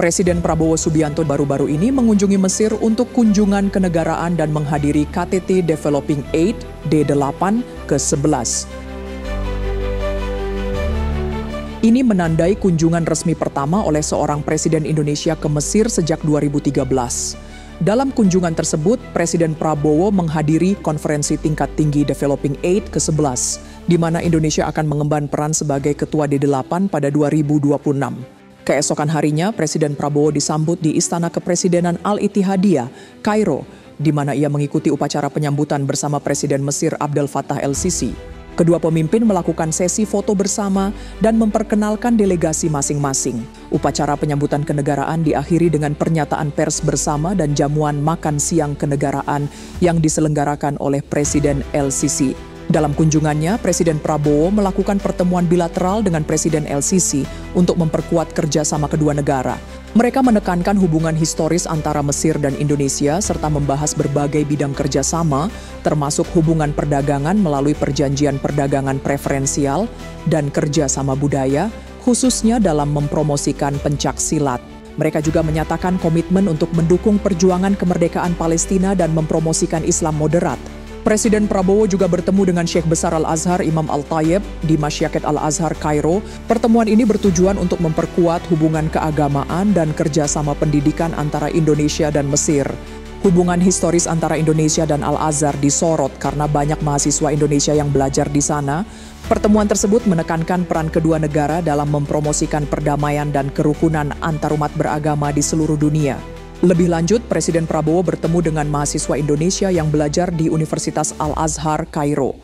Presiden Prabowo Subianto baru-baru ini mengunjungi Mesir untuk kunjungan kenegaraan dan menghadiri KTT Developing Aid D8 ke-11. Ini menandai kunjungan resmi pertama oleh seorang Presiden Indonesia ke Mesir sejak 2013. Dalam kunjungan tersebut, Presiden Prabowo menghadiri konferensi tingkat tinggi Developing Aid ke-11, di mana Indonesia akan mengemban peran sebagai Ketua D8 pada 2026. Keesokan harinya, Presiden Prabowo disambut di Istana Kepresidenan Al-Ittihadiyah, Kairo, di mana ia mengikuti upacara penyambutan bersama Presiden Mesir Abdel Fattah el-Sisi. Kedua pemimpin melakukan sesi foto bersama dan memperkenalkan delegasi masing-masing. Upacara penyambutan kenegaraan diakhiri dengan pernyataan pers bersama dan jamuan makan siang kenegaraan yang diselenggarakan oleh Presiden el-Sisi. Dalam kunjungannya, Presiden Prabowo melakukan pertemuan bilateral dengan Presiden el-Sisi untuk memperkuat kerjasama kedua negara. Mereka menekankan hubungan historis antara Mesir dan Indonesia serta membahas berbagai bidang kerjasama, termasuk hubungan perdagangan melalui perjanjian perdagangan preferensial dan kerjasama budaya, khususnya dalam mempromosikan pencak silat. Mereka juga menyatakan komitmen untuk mendukung perjuangan kemerdekaan Palestina dan mempromosikan Islam moderat. Presiden Prabowo juga bertemu dengan Syekh Besar Al-Azhar Imam Al-Tayyib di Masyaket Al-Azhar, Kairo. Pertemuan ini bertujuan untuk memperkuat hubungan keagamaan dan kerjasama pendidikan antara Indonesia dan Mesir. Hubungan historis antara Indonesia dan Al-Azhar disorot karena banyak mahasiswa Indonesia yang belajar di sana. Pertemuan tersebut menekankan peran kedua negara dalam mempromosikan perdamaian dan kerukunan antarumat beragama di seluruh dunia. Lebih lanjut, Presiden Prabowo bertemu dengan mahasiswa Indonesia yang belajar di Universitas Al-Azhar, Kairo.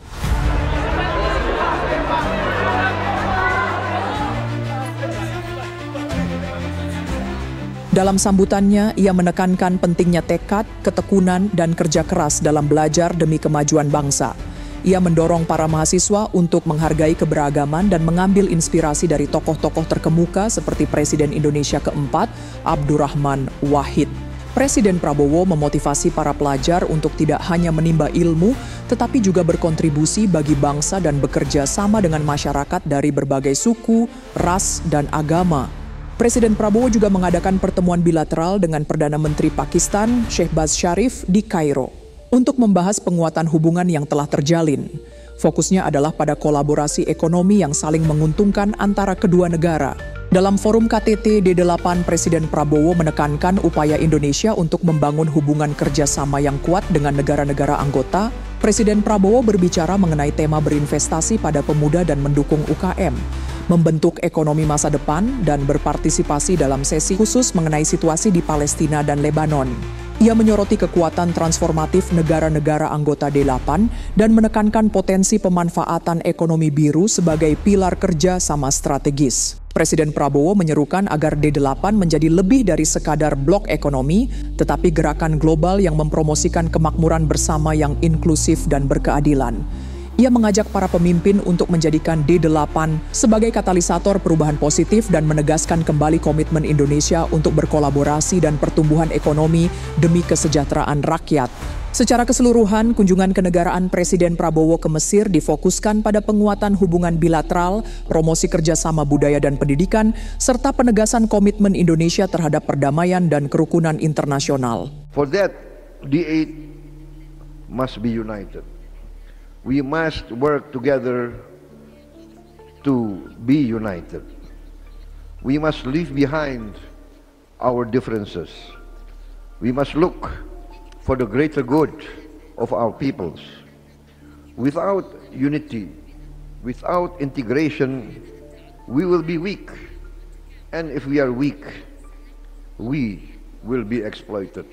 Dalam sambutannya, ia menekankan pentingnya tekad, ketekunan, dan kerja keras dalam belajar demi kemajuan bangsa. Ia mendorong para mahasiswa untuk menghargai keberagaman dan mengambil inspirasi dari tokoh-tokoh terkemuka seperti Presiden Indonesia keempat, Abdurrahman Wahid. Presiden Prabowo memotivasi para pelajar untuk tidak hanya menimba ilmu, tetapi juga berkontribusi bagi bangsa dan bekerja sama dengan masyarakat dari berbagai suku, ras, dan agama. Presiden Prabowo juga mengadakan pertemuan bilateral dengan Perdana Menteri Pakistan, Shehbaz Sharif, di Kairo untuk membahas penguatan hubungan yang telah terjalin. Fokusnya adalah pada kolaborasi ekonomi yang saling menguntungkan antara kedua negara. Dalam forum KTT D8, Presiden Prabowo menekankan upaya Indonesia untuk membangun hubungan kerjasama yang kuat dengan negara-negara anggota. Presiden Prabowo berbicara mengenai tema berinvestasi pada pemuda dan mendukung UKM, membentuk ekonomi masa depan, dan berpartisipasi dalam sesi khusus mengenai situasi di Palestina dan Lebanon. Ia menyoroti kekuatan transformatif negara-negara anggota D8 dan menekankan potensi pemanfaatan ekonomi biru sebagai pilar kerja sama strategis. Presiden Prabowo menyerukan agar D8 menjadi lebih dari sekadar blok ekonomi, tetapi gerakan global yang mempromosikan kemakmuran bersama yang inklusif dan berkeadilan. Ia mengajak para pemimpin untuk menjadikan D8 sebagai katalisator perubahan positif dan menegaskan kembali komitmen Indonesia untuk berkolaborasi dan pertumbuhan ekonomi demi kesejahteraan rakyat. Secara keseluruhan, kunjungan kenegaraan Presiden Prabowo ke Mesir difokuskan pada penguatan hubungan bilateral, promosi kerjasama budaya dan pendidikan, serta penegasan komitmen Indonesia terhadap perdamaian dan kerukunan internasional. For that, D8 must be united. We must work together to be united. We must leave behind our differences. We must look for the greater good of our peoples. Without unity, without integration, we will be weak. And if we are weak, we will be exploited.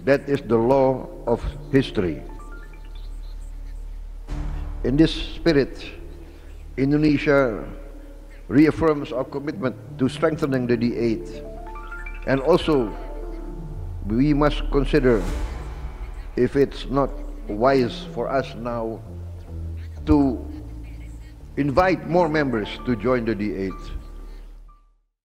That is the law of history. In this spirit, Indonesia reaffirms our commitment to strengthening the D8. And also, we must consider if it's not wise for us now to invite more members to join the D8.